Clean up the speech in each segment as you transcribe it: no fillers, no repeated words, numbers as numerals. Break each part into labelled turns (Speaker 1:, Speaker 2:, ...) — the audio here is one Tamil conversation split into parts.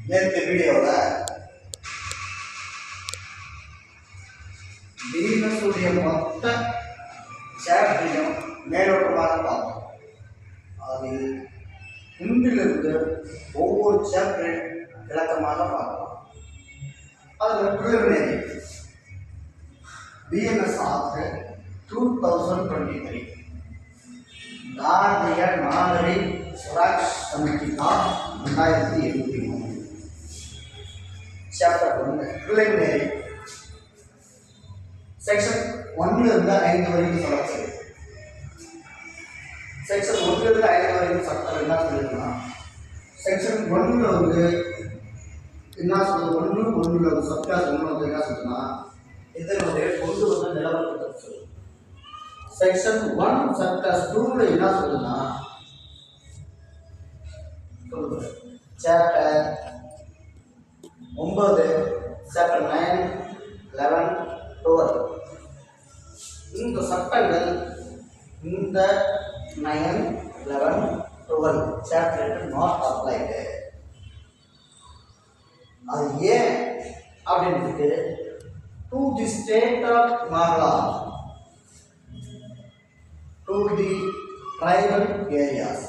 Speaker 1: நேற்று வீடியோவில் பிஎன்எஸ்ஸுடைய மொத்த சாப்டரையும் மேலோட்டமாக பார்த்தோம். அதில் இன்றிலிருந்து ஒவ்வொரு சாப்டர் விளக்கமாக பார்க்கலாம். அதில் ப்ரிலிமினரி பிஎன்எஸ் ஆக்ட் 2023 நார்னிய நாகரி ஸ்வராஜ் கமிட்டி தான் 2023 சாப்டர் 1 ப்ரிலிமினரி செக்ஷன் 1 இருந்து 5 வரைக்கும் சொல்லப்படுது. செக்ஷன் 1 இருந்து 5 வரைக்கும் சட்டம் என்ன சொல்லிருக்குன்னா, செக்ஷன் 1 வந்து என்ன சொல்லுது, 1 சப்டாஸ் 1 வந்து என்ன சொல்லுதுன்னா, இதனுடைய கொண்டு வந்து நிலவரத்தை சொல்லுது. செக்ஷன் 1 சப்டாஸ் 2 என்ன சொல்லுதுன்னா, சாப்டர் 9 சாப்டர் 9 11 12 இந்த சட்டங்கள் இந்த 9 11 12 சாப்டருக்கு நாட் அப்ளைடு. அது ஏன் அப்படின்றது to the state of Nagaland, to the tribal areas.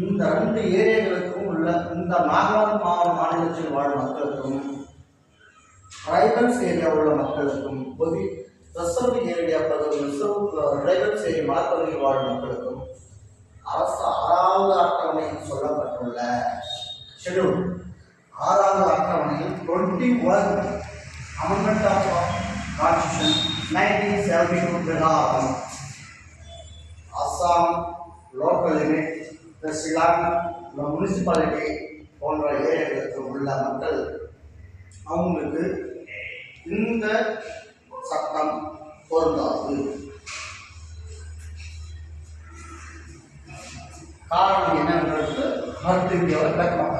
Speaker 1: இந்த 2 ஏரியாக்களுக்கும் உள்ள இந்த நாகாலாந்து மாநிலத்தில் வாழும் மக்களுக்கும் ட்ரைபல்ஸ் ஏரியா உள்ள மக்களுக்கும் ரிசர்வ் ஏரியா ட்ரைபல்ஸ் ஏரியா மலைப்பகுதியில் வாழும் மக்களுக்கும் அரசு 6வது அட்டவணையில் சொல்லப்பட்டுள்ள ஷெட்யூல் 6வது அட்டவணையில் 21 அமெண்ட்மெண்ட் ஆஃப் கான்ஸ்டிடியூஷன் 1972 பிரகாரம் Assam local limit, Shillong municipality போன்ற ஏரியாக்களுக்கு உள்ள மக்கள் அவங்களுக்கு இந்த சட்டம் பொருந்தாது. காரணம் என்னன்றது அடுத்த வீடியோவில் விளக்கமாக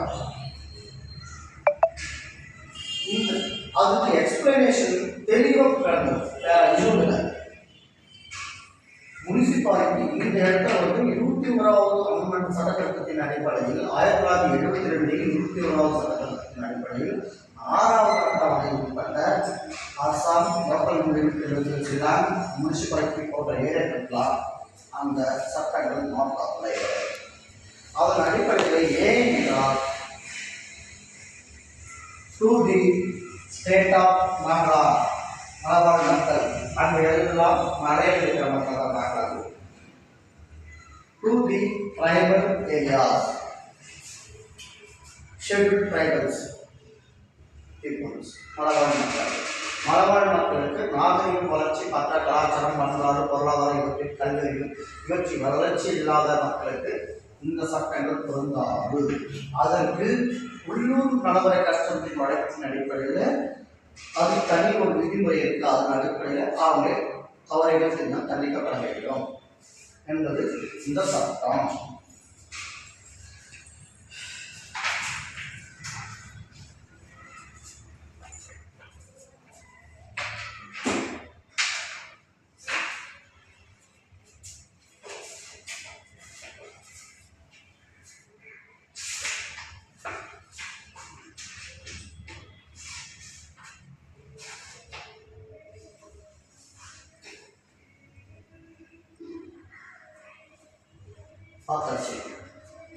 Speaker 1: அதுக்கு எக்ஸ்பிளனேஷன் தெளிவாக இல்லை. முனிசிபாலிட்டி இந்த இடத்துல வந்து 21வது அமெண்ட்மெண்ட் சட்டத்திட்டத்தின் அடிப்படையில் 1972 21வது சட்டத்திட்டத்தின் அடிப்படையில் 6வது அட்டவணை உட்பட்ட Assam local limit, Shillong municipality போன்ற ஏரியாக்கெல்லாம் அந்த சட்டங்கள் நாட் அப்ளை. அதன் அடிப்படையில் ஏன் என்றால் to the state of Nagaland மலைவாழ் மக்கள் அங்கு எழுதலாம் மலையில் இருக்கிற மக்கள் தான் Nagaland. To the tribal areas, scheduled tribals peoples, மலைவாழ் மக்களுக்கு நாகரிகம் வளர்ச்சி மற்ற கலாச்சாரம் பண்பாடு பொருளாதாரம் இவற்றில் கல்வியில் இவற்றி வளர்ச்சி இல்லாத மக்களுக்கு இந்த சட்டங்கள் பொருந்தாது. அதற்கு உள்ளூர் நடைமுறை கஷ்டத்தின் வழக்கின் அடிப்படையில் அது தனி ஒரு விதிமுறை இருக்கு. அதன் அடிப்படையில் அவர்கள் தண்டிக்கப்பட வேண்டும் என்பது இந்த சட்டம்.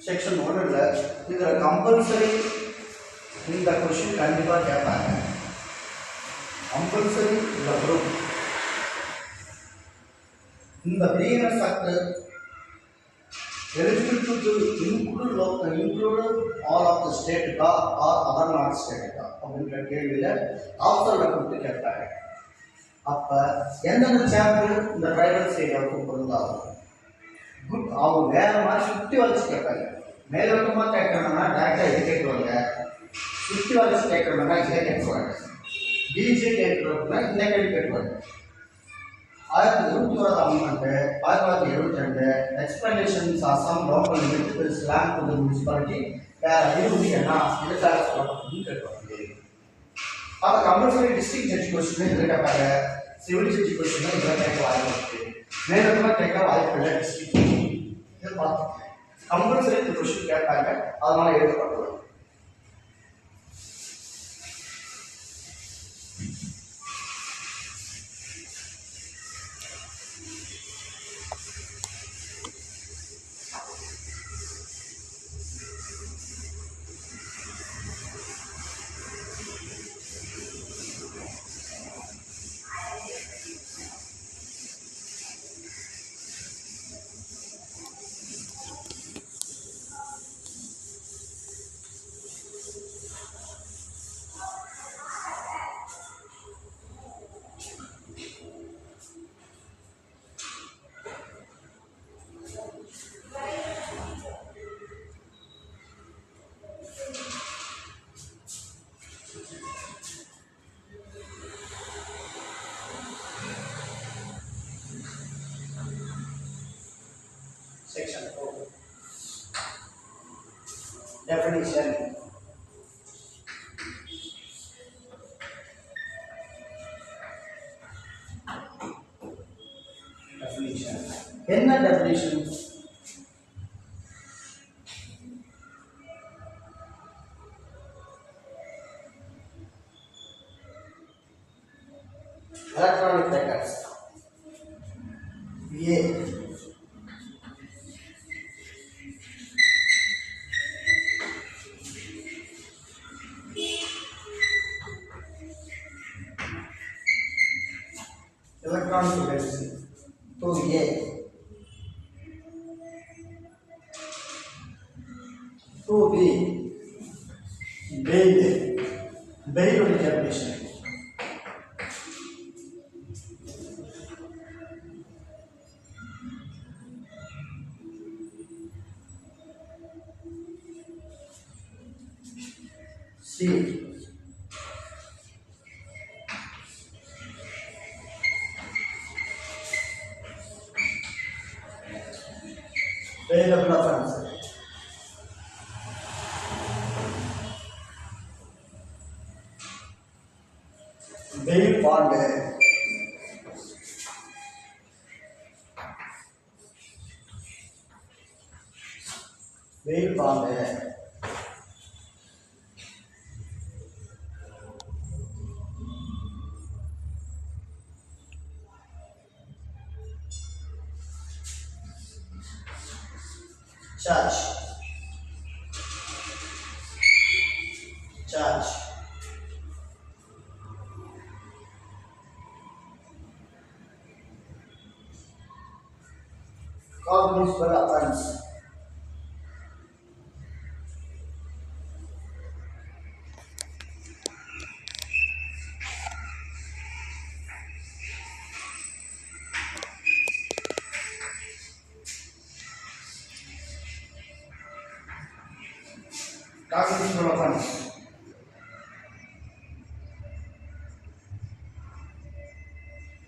Speaker 1: செக்ஷன் 1 இதில் கம்பல்சரி இந்த கொஸ்டின் கண்டிப்பாக கேட்பாங்க. கம்பல்சரி இந்த குரூப் இந்த BNS act eligible to include all of the state or other not state அப்படின்ற கேள்வியில் ஆப்ஷனில் கொடுத்து கேட்பாங்க. அப்போ எந்தெந்த சாப்டர் இந்த ட்ரைபல்ஸ் ஏரியாவுக்கு பொருந்தாகும்? குட், அவங்க வேறு மாதிரி சுற்றி வளைச்சு கேட்பாங்க. மேலோட்டமாக கேட்கணும்னா டேரக்டாக இது கேட்குவாங்க, சுற்றி வளைச்சு கேட்கணும்னா இதை கேட்குவாங்க, டிஜே கேட்குறோம்னா இந்த கேள்வி கேட்குவாங்க. 1921 amendment 1972 explanations Assam local limit Shillong municipality இது என்ன இதுக்காக சொல்லப்பட்டதுன்னு கேட்பாங்க. அதை கம்பல்சரி டிஸ்ட்ரிக்ட் ஜட்ஜ் கொஸ்டின் இதில் கேட்பாங்க, சிவில் ஜட்ஜ் கொஸ்டின் இதில் கேட்க வாய்ப்பு இருக்குது, மேலோட்டமாக கேட்க வாய்ப்பு இல்லை. டிஸ்ட்ரிக்ட் இது பார்த்து கம்பல்சரி இந்த கொஸ்டின் கேட்பாங்க, அதனால் எழுதப்பட்டுள்ளது. definition. Definition. என்ன definition? Electronic records. A. Electronic records. 2A. 2B. Bail. Bail definition. C. Bailable offense. Bail bond. Bail bond. Charge. Charge. Cognizable offense. Cognizable offense.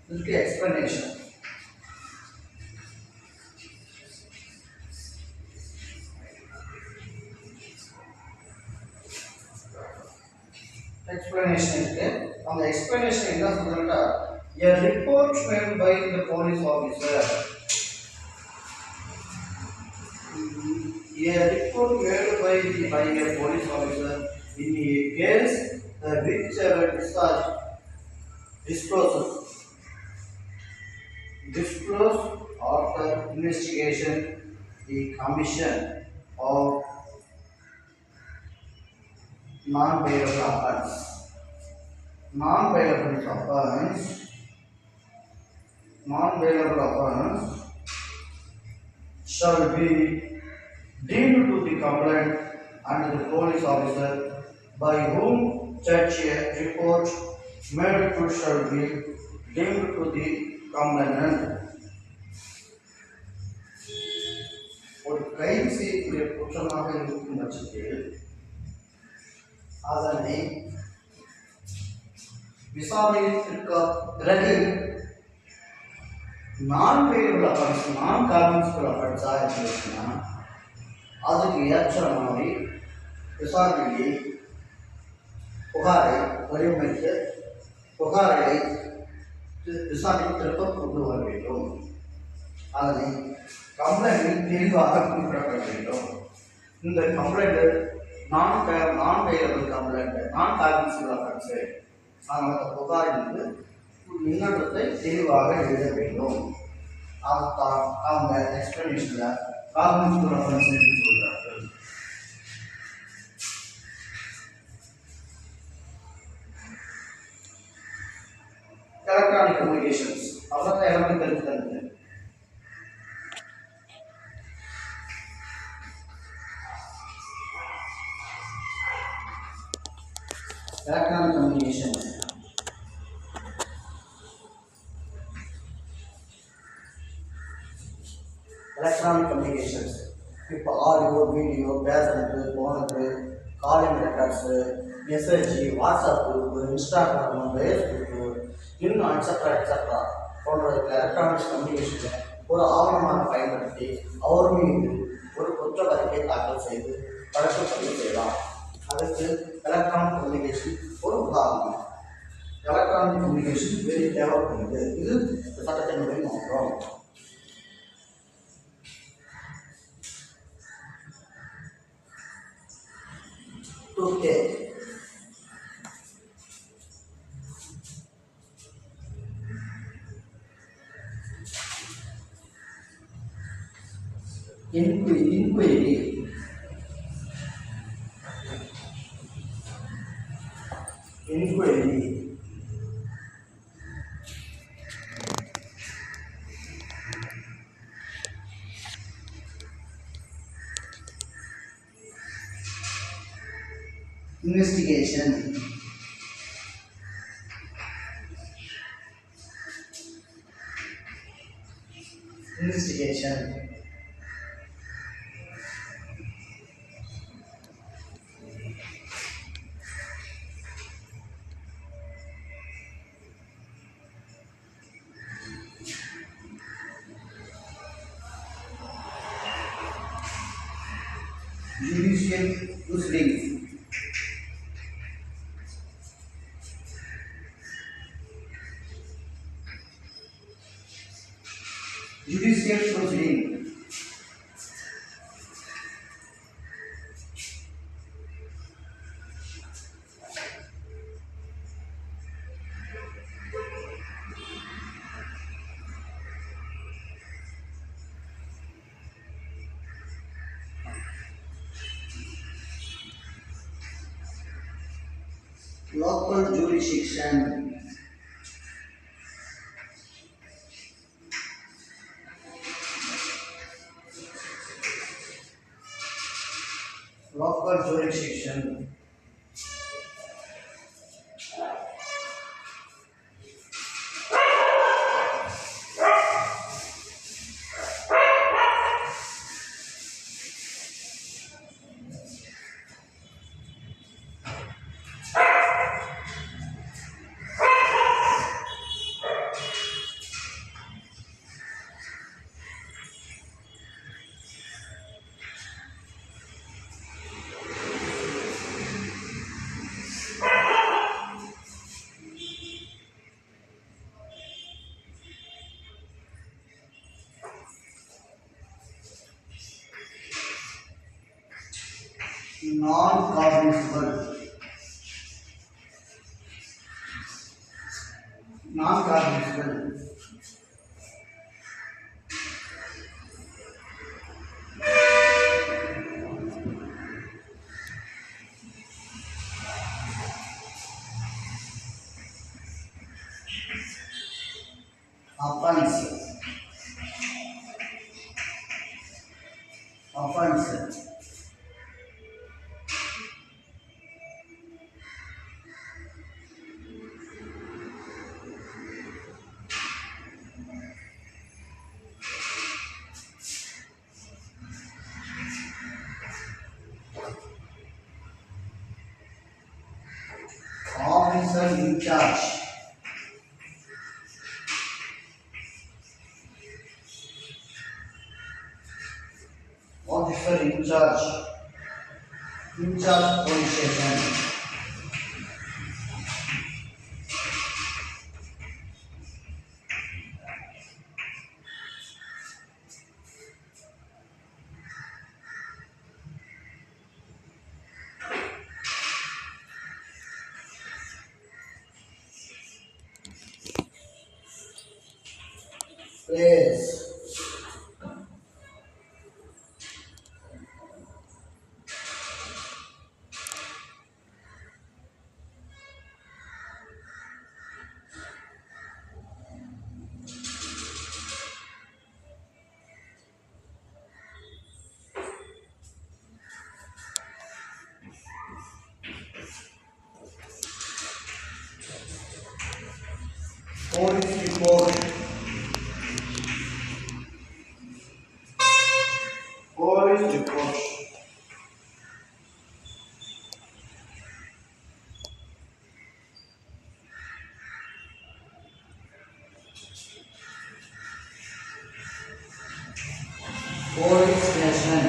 Speaker 1: This is the explanation. Explanation இருக்கு. அந்த explanation என்ன சொல்றேன்னா, a report made by the police officer. A report made by a police officer in a case which disclose after investigation the commission of non-bailable offense. Non-bailable offense shall be deemed to the complainant and the police officer by whom such a report made to shall be deemed to the complainant. ஒரு கைது செய்யக்கூடிய குற்றமாக இருக்கும் பட்சத்தில் அதனை விசாரணைக்கு பிறகு non-bailable offense, non-cognizable offense இருந்துச்சுன்னா அதுக்கு ஏற்ற மாதிரி விசாரணையை புகாரை வடிவமைத்து புகாரை விசாரணை திரும்ப கொண்டு வர வேண்டும். அதனை கம்ப்ளைண்டில் தெளிவாக குறிப்பிடப்பட வேண்டும். இந்த complaint non-bailable complaint, non-cognizable offense. அந்த புகாரிலிருந்து மின்னோட்டத்தை தெளிவாக எழுத வேண்டும். அதுதான் அவங்க எக்ஸ்பிளனேஷனில் cognizable offense என்று சொல்கிறார்கள். Electronic communications அவ்வளோ எல்லாமே தெரிஞ்சுக்கிறது. Electronic communications. Electronic communications. இப்போ ஆடியோ, வீடியோ, பேசுறது, போனது, calling records, message, WhatsApp group, Instagram, Facebook, இன்னும் எக்ஸட்ரா போன்ற எலக்ட்ரானிக்ஸ் கம்யூனிகேஷனை ஒரு ஆவணமாக பயன்படுத்தி அவர் மீது ஒரு குற்ற வழக்கை தாக்கல் செய்து வழக்கு பதிவு செய்யலாம். அதுக்கு எலக்ட்ரானிக் கம்யூனிகேஷன் ஒரு உதாரணம். எலக்ட்ரானிக் கம்யூனிகேஷன் வெரி தேவைப்படுது. இது சட்டத்தினுடைய நோக்கம். Inquiry. Investigation. Judicial proceedings. Judicial proceeding. Local jurisdiction. Local jurisdiction. Non-cognizable. Non-cognizable. Offense. Offense. Officer in charge. Officer in charge. In charge police station. Place. Police report. Police report. Police station.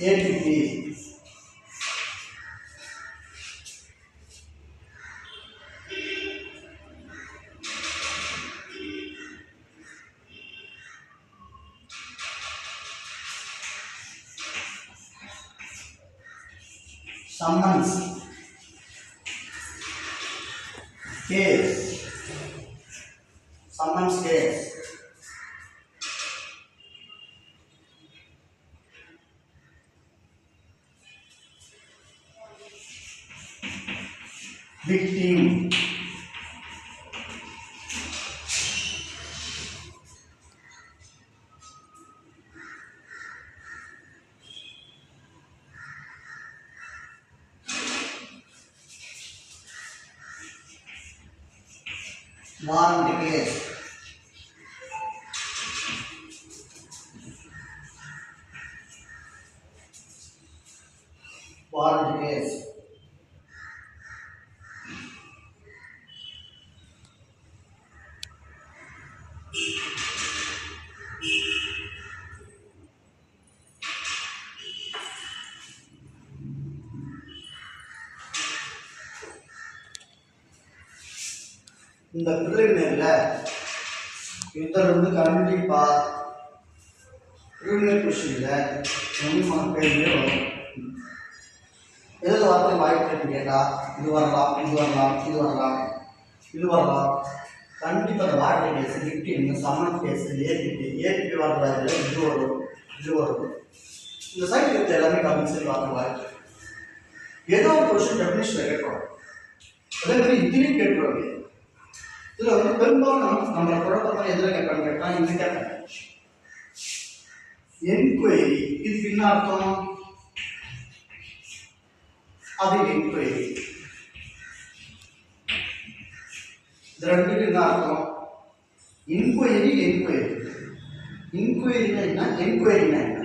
Speaker 1: ABP. summons, case, summons case, victim, warrant case, warrant case, இந்த பிரிலிமினரில இதில் கண்டிப்பா பிரிலிமினரி கொஸ்டின்ல கேள்வியோ எதில் வார்த்தை வாய்ப்பு கேட்டால் இது வரலாம் இது வரலாம் இது வரலாம் இது வரலாம். கண்டிப்பாக அந்த வார்த்தை case victim, summon case, ABP வார்த்தை இது வரும் இது வரும். இந்த சைட் எடுத்து எல்லாமே கம்பல்சரி வார்த்தை வாய்ப்பு. ஏதோ ஒரு கொஸ்டின் டெஃபினிஷனில் கேட்கணும். அதே மாதிரி இதுலேயும் கேட்கணும். இதில் வந்து பெரும்பாலும் நம்மளை குழப்பமாக எதில் கேட்கணும் கேட்டால் இங்கே கேட்கணும். என்கொயரி இதுக்கு என்ன அர்த்தம்? அது என்கொயரி. இது ரெண்டுக்கு என்ன அர்த்தம்? Inquiry enquiry. இன்கொயரினா என்ன, என்கொயரினா என்ன?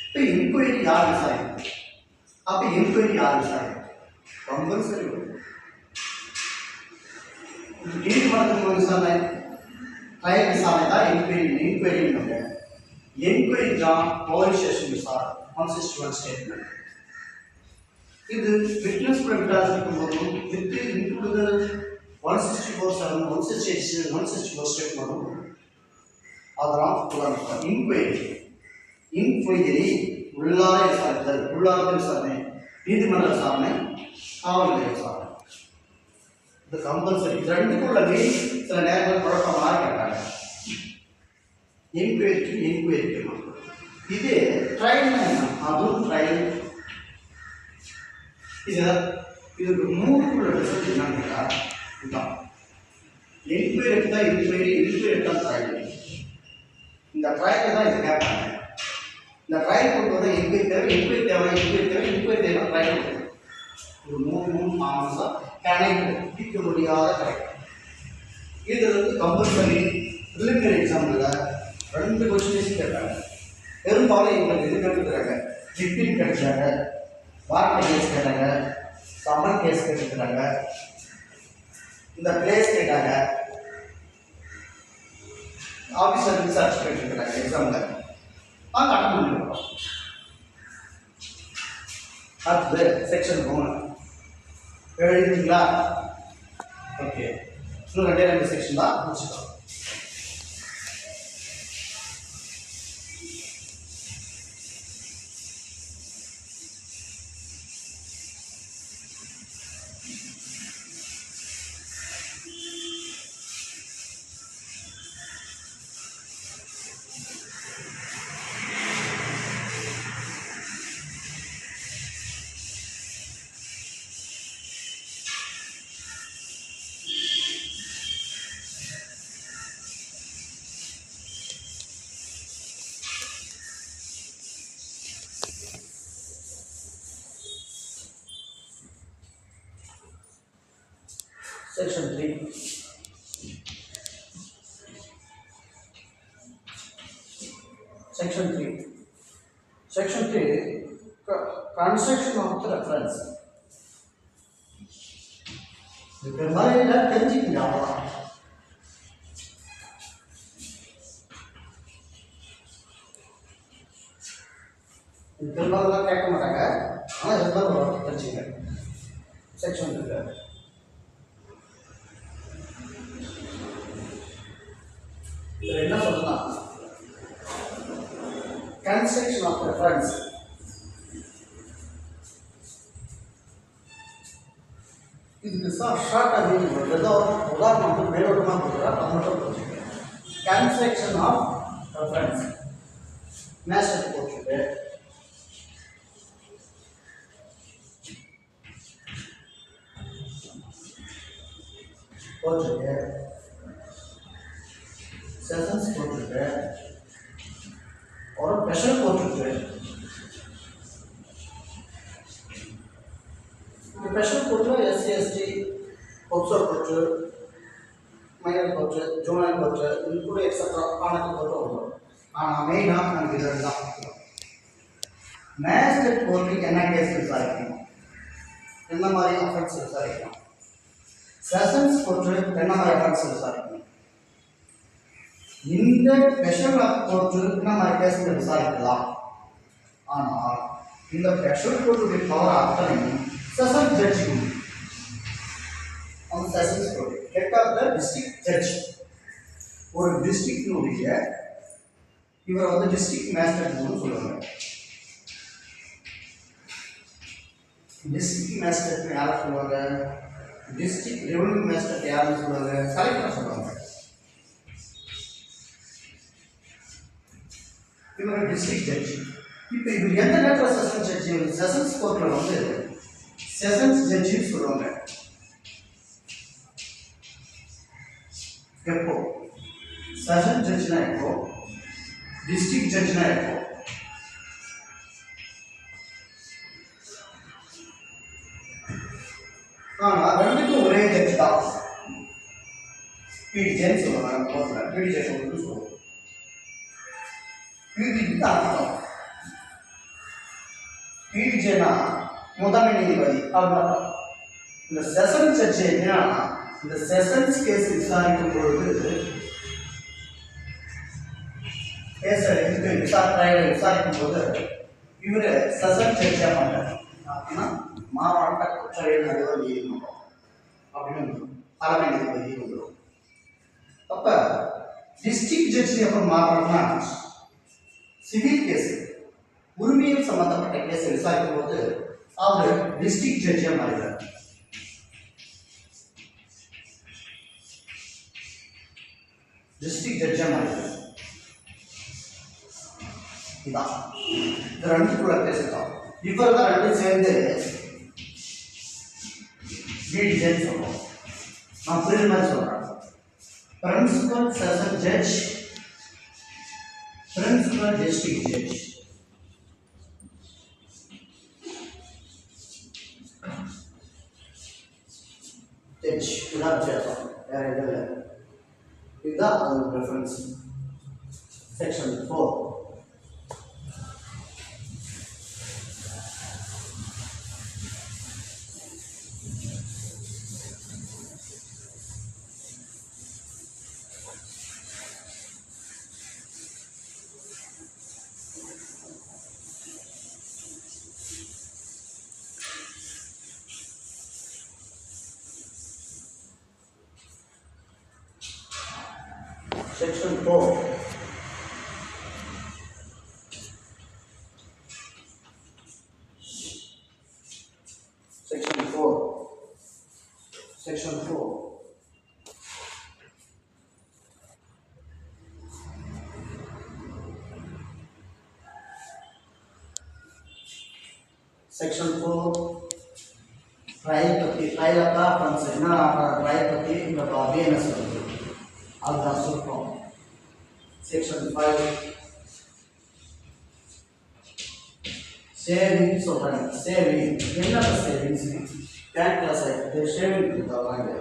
Speaker 1: இப்போ இன்கொயரி யார் விசாரிக்கும்? அப்போ என்கொயரி யார் விசாரிக்கும்? கம்பல்சரி வரும். நீதிமன்றத்துக்கு விசாரணை, ட்ரையல் விசாரணை தான் என்கொயரி. என்கொயரி தான் போலீஸ் ஸ்டேஷன் விசாரணை, கான்ஸ்டிடியூவன்ட் ஸ்டேட்மெண்ட். இது விட்னஸ் ப்ரிவிலேஜ் இருக்கும்போது வித் இன்க்ளூடட் 164(7), 168, 164 ஸ்டேட்மெண்ட் அதெல்லாம் புலனாய்வு. இன்கொயரி உள்ளார விசாரித்தல், உள்ளார்ந்த விசாரணை, நீதிமன்ற விசாரணை, காவல் நிலைய விசாரணை. இது கம்பல்சரி. ரெண்டுக்குள்ள சில நேரங்கள் குழப்பமாக கேட்டாங்க. என்கொயரிக்கு இது ட்ரையல் என்ன? அதுவும் ட்ரையல். இதுக்கு மூணுக்குள்ள ரிசல்ட் என்னன்னு கேட்டால் இதுதான். என்கொயரி தான் இன்கொயரி தான் ட்ரையல். இந்த ட்ரையல் தான் இது கேட்பாங்க. இந்த ட்ரையல் கொண்டு வந்து என்கொயரி தேவை, இன்கொயரி தேவை, ட்ரையல். ஒரு மூணு மாதம் கனெக்ட் பிடிக்க முடியாத கரெக்ட். இது வந்து கம்பல்சரி ப்ரிலிமினரி எக்ஸாமில் 2 கொஸ்டின்ஸ் கேட்டாங்க. பெரும்பாலும் எங்களுக்கு இது கேட்டுக்கிறாங்க, விக்டிம் கேட்டுக்கிறாங்க, வார்த்தை கேஸ் கேட்டாங்க, சம்மன் கேஸ் கேட்டுக்கிறாங்க, இந்த பிளேஸ் கேட்டாங்க, ஆஃபீஸர் ரிசர்ச் கேட்டுக்கிறாங்க எக்ஸாமில். அட்டன் பண்ணிடுறோம். அடுத்தது செக்ஷன் 3 எழுதிங்களா? ஓகே, இன்னும் 2 செக்ஷன் தான் முடிச்சுக்கலாம். Section 3. Section 3. Section 3. Construction of the reference. இதுக்கு மாதிரி தெரிஞ்சுக்கங்க அவ்வளோதான். இது பெரும்பாலும் கேட்க மாட்டாங்க, ஆனால் இருந்தாலும் ஒரு தெரிஞ்சுங்க. செக்ஷன் இருக்கு. இதில் என்ன சொல்லலாம், கன்ஸ்ட்ரக்ஷன் ஆஃப் ரெஃபரன்ஸ். இதுக்கு ஷார்ட்டாக மீனிங் வருது. ஏதோ உதாரணம் வந்து மேலோட்டமாக கொடுக்குறா, அது மட்டும் புரிஞ்சுங்க. கன்ஸ்ட்ரக்ஷன் ஆஃப் ரெஃபரன்ஸ் மேஸ்டர் போட்டுருக்கு. போட்டிருக்கு, செஷன்ஸ் போட்டிருக்கு, ஒரு ஸ்பெஷல் போட்டிருக்கு. இந்த ஸ்பெஷல் கோர்ட்டில் SC ST POCSO court, minor court, junior court, இது கூட எக்ஸட்ரா காணக்கு கோர்ட்டு வரும். ஆனால் மெயினாக நமக்கு இது தான் மேஜிஸ்ட்ரேட் கோர்ட்டுக்கு என்ன கேஸ் விசாரிக்கணும், என்ன மாதிரி அஃபென்ஸ் விசாரிக்கணும். செஷன்ஸ் கோர்ட்டு என்ன மாதிரி அஃபென்ஸ் விசாரிக்கணும். இந்த ஸ்பெஷல் கோர்ட்டு என்ன மாதிரி கேஸ் விசாரிக்கலாம். ஆனால் இந்த ஸ்பெஷல் கோர்ட்டுடைய பவர் அத்தனையும் செஷன் ஜட்ஜி அந்த sessions court head of the district judge. ஒரு டிஸ்ட்ரிக்டினுடைய இவரை வந்து டிஸ்ட்ரிக்ட் மேஜிஸ்ட்ரேட்னு சொல்லுவாங்க. டிஸ்ட்ரிக்ட் மேஜிஸ்ட்ரேட் யாரை சொல்லுவாங்க, டிஸ்ட்ரிக்ட் ரெவன்யூ மேஜிஸ்ட்ரேட் யாருன்னு சொல்லுவாங்க, கலெக்டர் சொல்லுவாங்க. இவர் டிஸ்ட்ரிக்ட் ஜட்ஜி. இப்போ இவர் எந்த நேரத்தில் செஷன் ஜட்ஜி, செஷன்ஸ் கோர்ட்டில் வந்து செஷன்ஸ் ஜட்ஜின்னு சொல்லுவாங்க. எப்போ செஷன் ஜட்ஜினா எப்போ, டிஸ்ட்ரிக்ட் ஜட்ஜினா எப்போ. ஆனால் ரெண்டுக்கும் ஒரே ஜட்ஜ் தான். பிடிஜேன்னு சொல்லுவாங்க கோர்ட்டில், பிடிஜே கோர்ட்டுன்னு சொல்லுவாங்க. பிடிஜி தான் அர்த்தம். பிடிஜேனா முதன்மை நீதிபதி அவ்வளோ. இந்த செஷன் ஜட்ஜ் என்னன்னா, இந்த செஷன்ஸ் கேஸ் விசாரிக்கும் பொழுது கேஸை எடுத்து விசாரிக்கும் போது இவர் செஷன் ஜட்ஜாக மாட்டார். அப்படின்னா மாவட்ட குற்றவியல் நடுவர் நீதிமன்றம் அப்படின்னு தலைமை நீதிபதி வந்துடும். அப்போ டிஸ்ட்ரிக்ட் ஜட்ஜி எப்போ மாறணும்னா, சிவில் கேஸ் உரிமையில் சம்பந்தப்பட்ட கேஸை விசாரிக்கும் போது அவர் டிஸ்ட்ரிக்ட் ஜட்ஜியாக மாறினார். டிஸ்ட்ரிக்ட் ஜட்ஜியாக மாறினார். இதான் இது ரெண்டுக்குள்ள பேசிட்டோம். இவர் தான் ரெண்டும் சேர்ந்து பிடிஜேன்னு சொல்றோம். நான் புரியுற மாதிரி சொல்றேன். Principal session judge, principal district judge. Judge இதான் வித்தியாசம், வேற எதுவும் இல்லை. இதுதான் அதோட preference. Section 4. Section 4. Section 4. Section 4. Section 4 trial பற்றி, ட்ரையல் அஃபென்ஸ் என்ன ட்ரையல் பற்றி இந்த அவேர்னஸ் வருது, அதுதான் சொல்கிறோம். செக்ஷன் 5 சேவிங் சொல்கிறாங்க. சேவிங் என்ன சேவிங்ஸ், பேங்க்ல சேர்த்து சேவிங் கொடுத்தாங்க.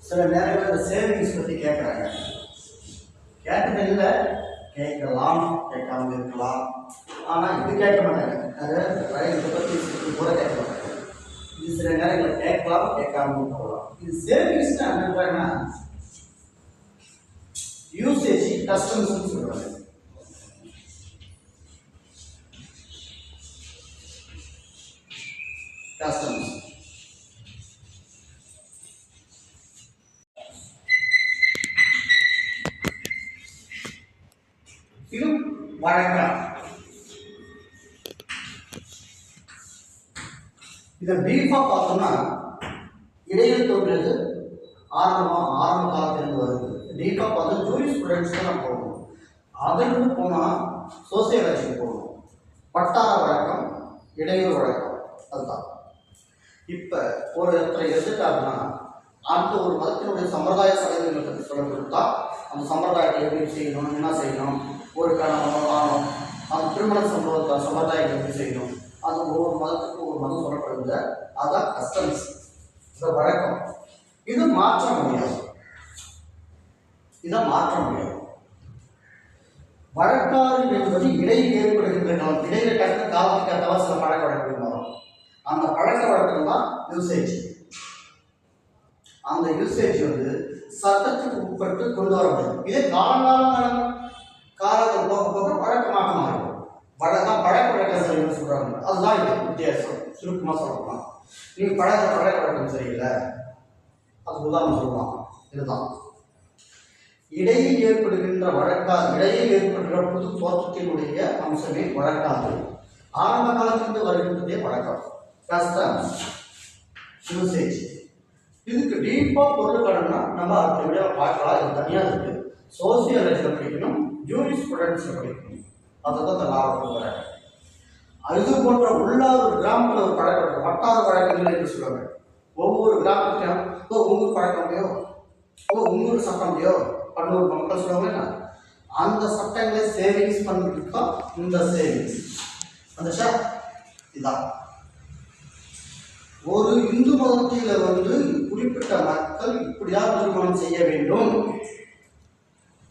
Speaker 1: சில நேரங்களில் இந்த சேவிங்ஸ் பற்றி கேட்குறாங்க. கேட்டதில்லை, கேட்கலாம், கேட்காம இருக்கலாம். ஆனால் இது கேட்க மாட்டாங்க. அதை இதை பற்றி கூட கேட்க மாட்டாங்க. இது சில நேரங்களில் கேட்கலாம், கேட்காம போகலாம். இது சேவிங்ஸ் என்னன்னா யூசேஜ் கஸ்டம்ஸ் சொல்றாங்க. கஸ்டம்ஸ் இது வழக்கம். இதை பிரீஃபாக பார்த்தோம்னா இடையில் தோன்றியது ஆரம்ப காலத்திலிருந்து வருது. டீப்பாக பார்த்து ஜூரி ஸ்டூடெண்ட்ஸ் தான் நம்ம போகணும். அதிலிருந்து போனால் சோசியாலஜிக்கு போகணும். வட்டார வழக்கம், இடையூறு வழக்கம், அதுதான். இப்போ ஒரு இடத்துல எடுத்துட்டாங்கன்னா அந்த ஒரு மதத்தினுடைய சம்பிரதாய சடங்குகளை பற்றி சொல்ல கொடுத்தா அந்த சம்பிரதாயத்தை எப்படி செய்யணும், என்ன செய்யணும், ஒரு கணவன் அந்த திருமண சம்பிரதாயத்தை எப்படி செய்யணும், அது ஒவ்வொரு மதத்துக்கும் ஒரு மதம் சொல்லப்படுது. அதுதான் கஸ்டம்ஸ், இந்த வழக்கம். இது மாற்ற முடியாது. இதை மாற்ற முடியாது. வழக்காறு என்பது இடையில் ஏற்படுகின்ற காலம், இடையில கட்ட காலத்துக்கு ஏற்றவா சில பழக்க வழக்கம் வரும். அந்த பழக்க வழக்கம் தான் யூசேஜ். அந்த யூசேஜ் வந்து சட்டத்துக்கு உட்பட்டு கொண்டு வர முடியும். இதே காலத்தில் போக போக பழக்கமாக மாறும். வழக்கம் பழக்க வழக்கம் சரின்னு சொல்றாங்க. அதுதான் இது வித்தியாசம். சுருக்கமாக சொல்லலாம், நீங்க பழக்க வழக்கம் சரியில்லை, அது உதாரணம் சொல்லலாம். இதுதான் இடையில் ஏற்படுகின்ற வழக்காது. இடையில் ஏற்படுகிற புது தோற்றத்தினுடைய அம்சமே வழக்காது. ஆரம்ப காலத்திலிருந்து வருகின்றதே வழக்கம், கஸ்டம்ஸ், யூசேஜ். இதுக்கு டீப்பாக பொருள் கடனா நம்ம அடுத்த வீடியோ பார்க்கலாம். இது தனியாக இருக்கு. சோசியாலஜியில் படிக்கணும், ஜூரி ஸ்டூடெண்ட்ஸில் படிக்கணும். அதுதான் இந்த லாபம் வர. இது போன்ற உள்ளார் கிராமத்தில் ஒரு பழக்கம், வட்டார வழக்கங்கள் என்று சொல்லுவாங்க. ஒவ்வொரு கிராமத்திலும் உங்கூர் பழக்கம் முடியோ, உங்கூர் சட்டம் முடியோ, பன்னூறு மக்கள் சொல்லுவாங்க. அந்த சட்டங்களை சேவிங்ஸ் பண்ணிட்டு தான் இந்த சேவிங்ஸ். அந்த இதான் ஒரு இந்து மதத்தில் வந்து குறிப்பிட்ட மக்கள் இப்படியாக திருமணம் செய்ய வேண்டும்.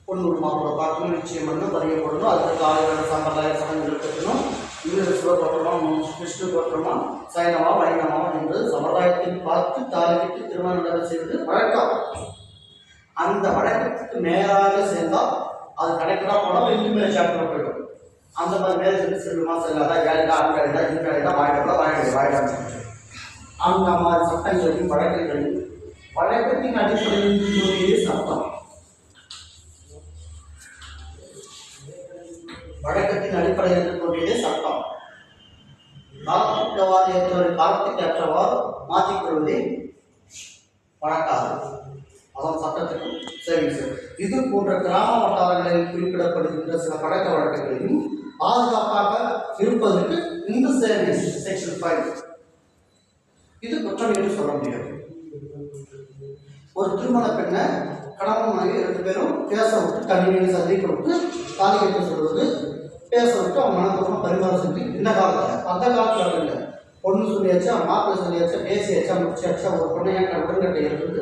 Speaker 1: பொண்ணு மாப்பிள்ளை பார்க்கணும், நிச்சயம் பண்ணணும், பதியப்படணும், அதுக்கு ஆயிரம் சம்பிரதாய சடங்குகள் கட்டணும், இங்கிலீஷ் கோத்திரமா, கிறிஸ்து கோத்திரமா, சைனமா, வைணமா என்று சமுதாயத்தில் பார்த்து தாலிக்கு திருமணம் செய்வது வழக்கம். அந்த வழக்கத்துக்கு மேலாக சேர்ந்தால் அது கணக்குனா போனால் இந்து மேலே சாப்பிட்டு போயிடும். அந்த மாதிரி மேலே சென்று செல்லுமா செல்லாதா, ஏழைதா, அன்கழிதா, இன்கழிதா, வாயிடா அந்த மாதிரி சட்டங்களையும் வழக்குகளையும் வழக்கத்தின் அடிப்படையில் தோன்றியது சட்டம். வழக்கத்தின் அடிப்படையில் தோன்றியதே சட்டம். காலத்திற்கவாறு ஏற்றவர் காலத்துக்கு ஏற்றவாறு மாற்றிக்கொள்வதே வழக்காது. அதான் சட்டத்திற்கும் சேவிங்ஸ். இது போன்ற கிராம வட்டாரங்களில் குறிப்பிடப்படுகின்ற சில பழக்க வழக்கங்களையும் பாதுகாப்பாக இருப்பதற்கு இந்த சேவிங்ஸ் செக்ஷன் 5 இது குற்றம் என்று சொல்ல முடியாது. ஒரு திருமண பெண்ணை கணவன் மனைவி 2 பேரும் பேச விட்டு கணினியில் சந்திக்க விட்டு தாலி கட்ட சொல்வது, பேச விட்டு அவங்க மனப்பூர்வமாக பரிமாறம் செஞ்சு இந்த காலத்தில், அந்த காலத்தில் இல்லை. பொண்ணு சொல்லியாச்சா, மாப்பிள்ளை சொல்லியாச்சா, பேசியாச்சா, முடிச்சாச்சா, ஒரு பொண்ணை ஏன் உடன்கட்டை இருந்து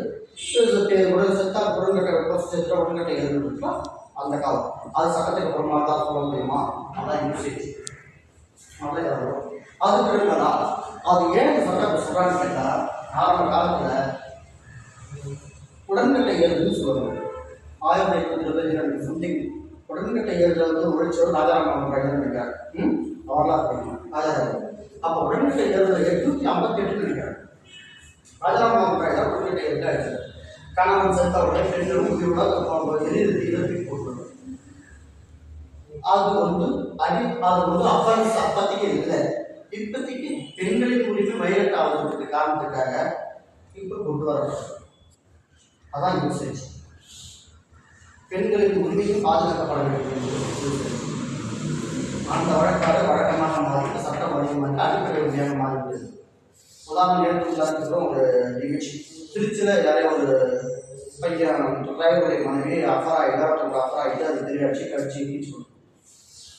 Speaker 1: உடல் செத்தா உடன்கட்டை செத்தா உடன்கட்டை இருந்துட்டா அந்த காலம். அது சட்டத்துக்கு அப்புறமா தான் சொல்ல முடியுமா? அதான் யூசேஜ். அதுக்கு இருந்தா அது ஏன் சட்டம் சொல்றான்னு கேட்டால், ஆரம்ப காலத்தில் உடன்கட்டை ஏறுதுன்னு சொல்லுவாங்க. 1820 சம்திங் உடன்கட்டை ஏறுதல் வந்து ஒழிச்சவர் ராஜாராமன் நினைக்கிறார். வரலாறு படிக்கணும் ராஜாராமன். அப்போ உடன்கட்டை ஏறுதல் 858 நினைக்கிறார். ராஜாராமன் உடன்கட்டை ஏறுதல் கணவன் செத்தவுடைய பெண்களும் உயிரோட எதிர்த்து போட்டுள்ளது. அது வந்து அஃபென்ஸ் அப்பத்திக்கு இல்லை. இப்பத்திக்கு பெண்களின் உரிமை வயலட் ஆகுறதுக்கு காரணத்துக்காக இப்போ கொண்டு வரப்படும். அதான் யூசேஜ். பெண்களின் உரிமையும் பாதுகாக்கப்பட வேண்டும். அந்த வழக்காக வழக்கமாக மாறிட்டு சட்டம் அதிகமாக அடிப்படை உரிமையாக மாறிவிட்டது. உதாரணம் எடுத்துக்கலாம். ஒரு நிகழ்ச்சி திருச்சியில் யாரையும் ஒரு பையன் டிரைவருடைய மனைவி அஃபராயிட்டு அது தெரியாச்சு கட்சி நீச்சு கொடுக்கும்.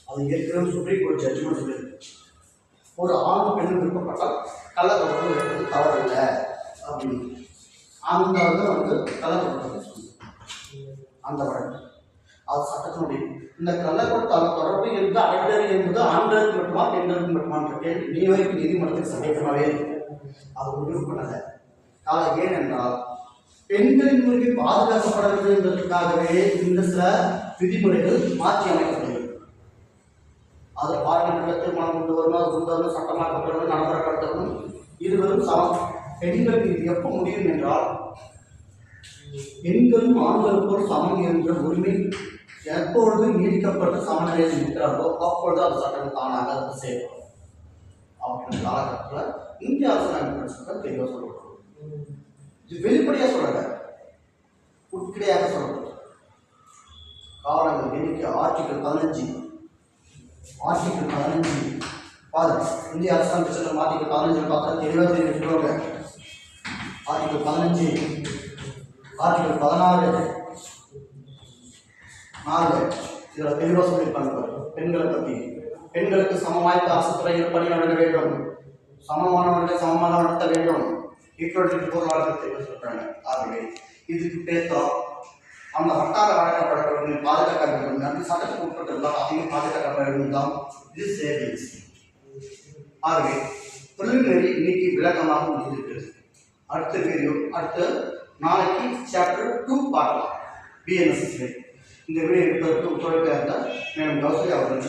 Speaker 1: அது ஏற்கனவே சுப்ரீம் கோர்ட் ஜட்ஜ்மெண்ட் சொல்லியிருக்கு. ஒரு ஆண் பெண்ணு விருப்பப்பட்டால் கள்ள தொடர்பு வைப்பது தவறில்லை அப்படின்னு. அந்த வந்து கள்ளக்குறிச்சி அந்த வழக்கு அது சட்டத்தினுடைய இந்த கள்ளக்குறிச்சி தொடர்பு என்பது அடைதல் என்பது ஆண்களுக்கு மட்டுமா பெண்களுக்கு மட்டுமான்ற கேள்வி நீ வரைக்கும் நீதிமன்றத்தில் சந்தேகமாகவே இருக்கு. அது முடிவு பண்ணலை. ஏனென்றால் பெண்களின் உரிமை பாதுகாக்கப்பட வேண்டும் என்பதற்காகவே இந்த சில விதிமுறைகள் மாற்றி அமைக்கப்பட்டது. அது பார்லிமெண்ட்டில் திருமணம் கொண்டு வரணும், அது கொண்டு வரணும், சட்டமாக்கப்படுவது, நடைமுறைப்படுத்தணும். இருவரும் சமம். பெண்களுக்கு இது எப்போ முடியும் என்றால் பெண்களும் ஆண்களுக்கும் சமம் என்ற உரிமை எப்பொழுது நீடிக்கப்பட்டு சமநிலையில் இருக்கிறார்களோ அப்பொழுது அது சட்டம் தானாக அது செய்யப்படும். அப்படின்ற காலகட்டத்தில் இந்திய அரசியலமைப்பு சட்டம் தெளிவாக சொல்லப்படும். இது வெளிப்படையாக சொல்லல, உட்கிடையாக சொல்லப்படும். காரணங்கள் எண்ணிக்கை ஆர்டிகல் 15 பாருங்க. இந்திய அரசாங்க சட்டம் ஆர்டிகல் 15 பார்த்தா தெளிவாக தெரிவிக்கிறாங்க. ஆர்டிகல் 15, ஆர்டிகல் 16 இதில் தெளிவாக சொல்லியிருப்பாங்க பெண்களை பற்றி. பெண்களுக்கு சமவாய்ப்பு அரசு துறையில் பணி வழங்க வேண்டும், சமமானவர்களை சமமாக நடத்த வேண்டும், ஈக்குவல் பொருளாதாரத்தை தெளிவாக சொல்கிறாங்க. ஆகவே இதுக்கு பேசம் அந்த வட்டார வழங்கப்படக்கூடிய பாதுகாக்க வேண்டும். அந்த சட்டத்துக்கு உட்பட்டிருந்தால் அதையும் பாதுகாக்கப்பட வேண்டும் தான் இது சேவிங்ஸ். ஆகவே பிரிலிமினரி இன்னைக்கு விளக்கமாக முடிஞ்சிருக்கு. அடுத்த வீடியோ அடுத்த நாளைக்கு சாப்டர் 2 பார்க்கலாம். பிஎன்எஸ்எஸ் இந்த வீடியோ எடுப்பதற்கு ஒத்துழைப்பாக இருந்தால் மேலும் கௌசல்யா அவர்கள்